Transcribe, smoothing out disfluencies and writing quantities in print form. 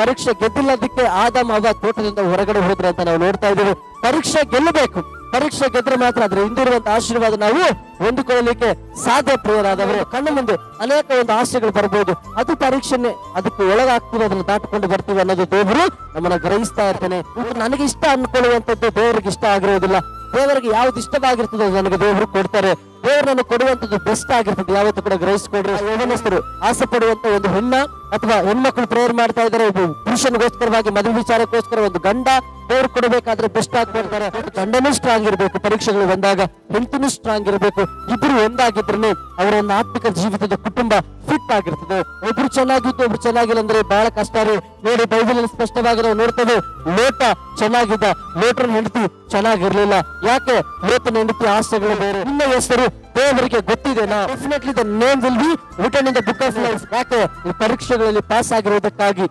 ಪರೀಕ್ಷೆ ಗೆದ್ದಿಲ್ಲದಕ್ಕೆ ಆದಾಮ ಹವ್ವ ತೋಟದಿಂದ ಹೊರಗಡೆ ಹೋದ್ರೆ ಅಂತ ನಾವು ನೋಡ್ತಾ ಇದ್ದೀವಿ. ಪರೀಕ್ಷೆ ಗೆಲ್ಲಬೇಕು. ಪರೀಕ್ಷೆ ಗೆದ್ರೆ ಮಾತ್ರ ಅದ್ರ ಹಿಂದಿರುವಂತಹ ಆಶೀರ್ವಾದ ನಾವು ಹೊಂದಿಕೊಳ್ಳಲಿಕ್ಕೆ ಸಾಧ್ಯ. ಪ್ರಿಯರಾದವರು, ಕಣ್ಣ ಮುಂದೆ ಅನೇಕ ಒಂದು ಆಸೆಗಳು ಬರ್ಬೋದು, ಅದು ಪರೀಕ್ಷೆನೆ. ಅದಕ್ಕೆ ಒಳಗಾಗ್ತೀವಿ, ಅದನ್ನ ದಾಟಿಕೊಂಡು ಬರ್ತೀವಿ ಅನ್ನೋದು ದೇವರು ನಮ್ಮನ್ನ ಗ್ರಹಿಸ್ತಾ ಇರ್ತಾನೆ. ನನಗೆ ಇಷ್ಟ ಅನ್ಕೊಳ್ಳುವಂಥದ್ದು ದೇವರಿಗೆ ಇಷ್ಟ ಆಗಿರೋದಿಲ್ಲ. ದೇವರಿಗೆ ಯಾವ್ದು ಇಷ್ಟವಾಗಿರ್ತದೆ ನನಗೆ ದೇವರು ಕೊಡ್ತಾರೆ. ದೇವರು ನನಗೆ ಕೊಡುವಂತದ್ದು ಬೆಸ್ಟ್ ಆಗಿರ್ತದೆ. ಯಾವತ್ತೂ ಕೂಡ ಗ್ರಹಿಸ್ಕೊಡ್ರಿ. ಯೌವನಸ್ಥರು ಆಸೆ ಪಡುವಂತ ಒಂದು ಹೆಣ್ಣ ಅಥವಾ ಹೆಣ್ಮಕ್ಳು ಪ್ರೇಯರ್ ಮಾಡ್ತಾ ಇದ್ದಾರೆ, ಪುರುಷನಿಗೋಸ್ಕರವಾಗಿ ಮದುವೆ ವಿಚಾರಕ್ಕೋಸ್ಕರ ಒಂದು ಗಂಡ ದೇವ್ರು ಕೊಡಬೇಕಾದ್ರೆ ಬೆಸ್ಟ್ ಆಗಿ ಕೊಡ್ತಾರೆ. ಗಂಡನೂ ಸ್ಟ್ರಾಂಗ್ ಇರ್ಬೇಕು, ಪರೀಕ್ಷೆಗಳು ಬಂದಾಗ ಹೆಂಡತಿನೂ ಸ್ಟ್ರಾಂಗ್ ಇರ್ಬೇಕು. ಇಬ್ರು ಒಂದಾಗಿದ್ರೆ ಅವರ ಒಂದು ಆತ್ಮಿಕ ಜೀವಿತದ ಕುಟುಂಬ ಫಿಟ್ ಆಗಿರ್ತದೆ. ಒಬ್ರು ಚೆನ್ನಾಗಿದ್ದು ಒಬ್ರು ಚೆನ್ನಾಗಿಲ್ಲ ಅಂದ್ರೆ ಬಹಳ ಕಷ್ಟ ರೀ. ನೋಡಿ, ಬೈಬಲ್ ಸ್ಪಷ್ಟವಾಗಿ ನಾವು ನೋಡ್ತೇವೆ, ಲೋಟ ಚೆನ್ನಾಗಿದ್ದ, ಲೋಟನ ಹೆಂಡತಿ ಚೆನ್ನಾಗಿರ್ಲಿಲ್ಲ. ಯಾಕೆ? ಲೋಟನ ಹೆಂಡತಿ ಆಸೆಗಳು ಬೇರೆ. ನಿಮ್ಮ ಹೆಸರು ದೇವರಿಗೆ ಗೊತ್ತಿದೆನಾ? Definitely the name will be written in the book of life. ಯಾಕೆ? ಈ ಪರೀಕ್ಷೆಗಳಲ್ಲಿ ಪಾಸ್ ಆಗಿರೋದಕ್ಕಾಗಿ,